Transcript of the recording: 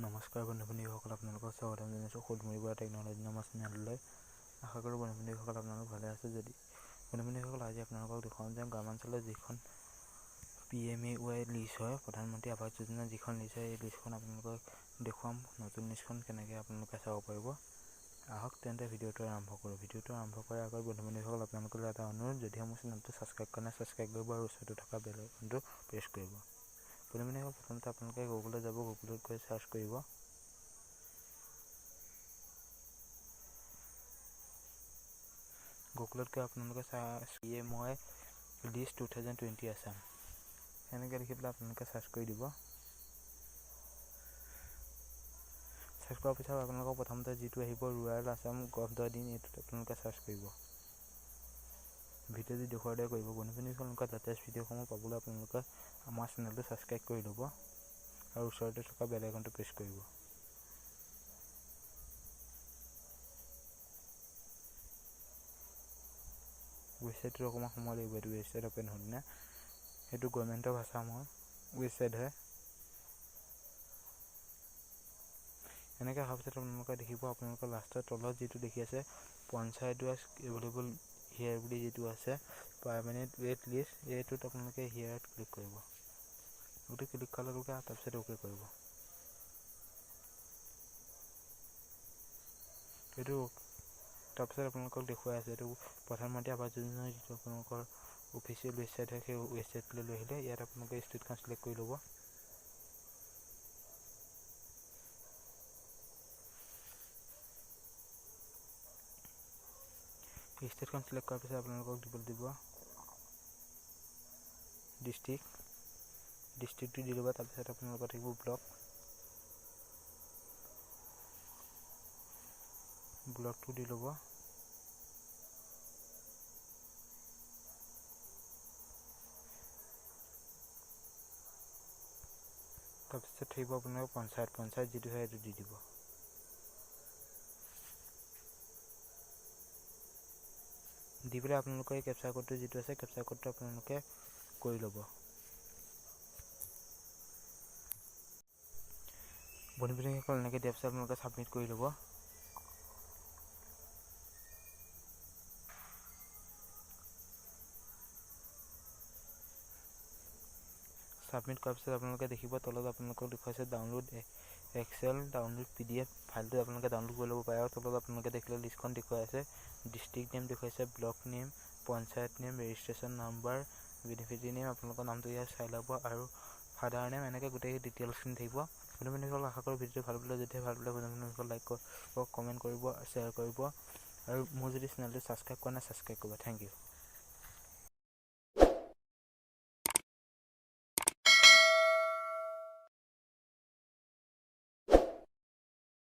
নমস্কাৰ বন্ধু-বান্ধৱীসকল, আপোনালোকক স্বাগতম জনাইছোঁ সন্মনি বৰা টেকন'লজি নামৰ চেনেললৈ। আশা কৰোঁ বন্ধু-বান্ধৱীসকল আপোনালোক ভালে আছে। যদি বন্ধু-বান্ধৱীসকল আজি আপোনালোকক দেখুৱাম যে গ্ৰামাঞ্চলৰ যিখন PMAY লিষ্ট হয়, প্ৰধানমন্ত্ৰী আৱাস যোজনা যিখন লিষ্ট হয়, এই লিষ্টখন আপোনালোকক দেখুৱাম। নতুন লিষ্টখন কেনেকৈ আপোনালোকে চাব পাৰিব। আহক তেন্তে ভিডিঅ'টো আৰম্ভ কৰোঁ। ভিডিঅ'টো আৰম্ভ কৰাৰ আগত বন্ধু-বান্ধৱীসকল আপোনালোকলৈ এটা অনুৰোধ, যদিহে মোৰ চেনেলটো ছাবস্ক্ৰাইব কৰা নাই, ছাবস্ক্ৰাইব কৰিব আৰু ওচৰতে থকা বেল আইকনটো প্ৰেছ কৰিব। বন্ধু-বান্ধৱীসকল প্ৰথমতে আপোনালোকে গুগলত যাব, গুগলত গৈ চাৰ্চ কৰিব গুগলত গৈ আপোনালোকে PMAY লিষ্ট 2020 আছাম এনেকৈ লিখি পেলাই আপোনালোকে চাৰ্চ কৰি দিব। চাৰ্চ কৰাৰ পিছত আপোনালোকক প্ৰথমতে যিটো আহিব ৰুৰাল আছাম গভ.in, এইটোত আপোনালোকে চাৰ্চ কৰিব। ভিডিঅ' যি দেখুৱাৰ দৰে কৰিব। বন্ধু-বান্ধৱীসকল লেটেষ্ট ভিডিঅ'সমূহ পাবলৈ আপোনালোকে আমাৰ চেনেলটো ছাবস্ক্ৰাইব কৰি ল'ব আৰু ওচৰতে থকা বেল আইকনটো প্ৰেছ কৰিব। ৱেবছাইটটো অকণমান সময় লাগিব। এইটো ৱেবছাইট অপেন হ'ল নে? সেইটো গভৰ্ণমেণ্ট অফ আছামৰ ৱেবছাইট হয়। এনেকৈ অহাৰ পিছত আপোনালোকে দেখিব, আপোনালোকৰ লাষ্টৰ তলত যিটো দেখি আছে পঞ্চায়ত ৱাজ এভেইলেবল হিয়াৰ বুলি যিটো আছে পাৰ্মানেণ্ট ৱেট লিষ্ট, এইটোত আপোনালোকে হিয়াৰত ক্লিক কৰিব। এইটো ক্লিক কৰাৰ লগে লগে তাৰপিছত অ'কে কৰিব। এইটো তাৰপিছত আপোনালোকক দেখুৱাই আছে, এইটো প্ৰধানমন্ত্ৰী আৱাস যোজনাৰ যিটো আপোনালোকৰ অফিচিয়েল ৱেবছাইট হয়, সেই ৱেবছাইটলৈ লৈ আহিলে ইয়াত আপোনালোকে ষ্টেটখন চিলেক্ট কৰি ল'ব। ষ্টেটখন চিলেক্ট কৰাৰ পিছত আপোনালোকক দিবলৈ দিব ডিষ্ট্ৰিক্টটো দি ল'ব। তাৰপিছত আপোনালোকৰ থাকিব ব্লকটো দি ল'ব। তাৰপিছত থাকিব আপোনালোকৰ পঞ্চায়ত যিটো হয় এইটো দি দিব। দি পেলাই আপোনালোকৰ এই কেপচা কোডটো যিটো আছে, কেপচা কোডটো আপোনালোকে কৰি ল'ব। বন্ধু-বান্ধৱীসকল এনেকৈ দিয়াৰ পিছত আপোনালোকে ছাবমিট কৰি ল'ব। ছাবমিট কৰাৰ পিছত আপোনালোকে দেখিব তলত আপোনালোকক দেখুৱাইছে ডাউনলোড এক্সেল, ডাউনলোড PDF ফাইলটো আপোনালোকে ডাউনলোড কৰি ল'ব পাৰে। আৰু তলত আপোনালোকে দেখিলে লিষ্টখন দেখুৱাই আছে, ডিষ্ট্ৰিক্ট নেম দেখুৱাইছে, block name, panchayat name, registration number, beneficiary name, আপোনালোকৰ নামটো ইয়াত চাই ল'ব আৰু ফাদাৰ নেম, এনেকৈ গোটেই ডিটেইলছখিনি থাকিব। বন্ধু-বান্ধৱীসকল আশা কৰোঁ ভিডিঅ'টো ভাল পালে, যেতিয়া ভাল পালে বন্ধু-বান্ধৱীসকল লাইক কৰিব, কমেণ্ট কৰিব, শ্বেয়াৰ কৰিব আৰু মোৰ যদি চেনেলটো ছাবস্ক্ৰাইব কৰা নাই ছাবস্ক্ৰাইব কৰিব। Thank U.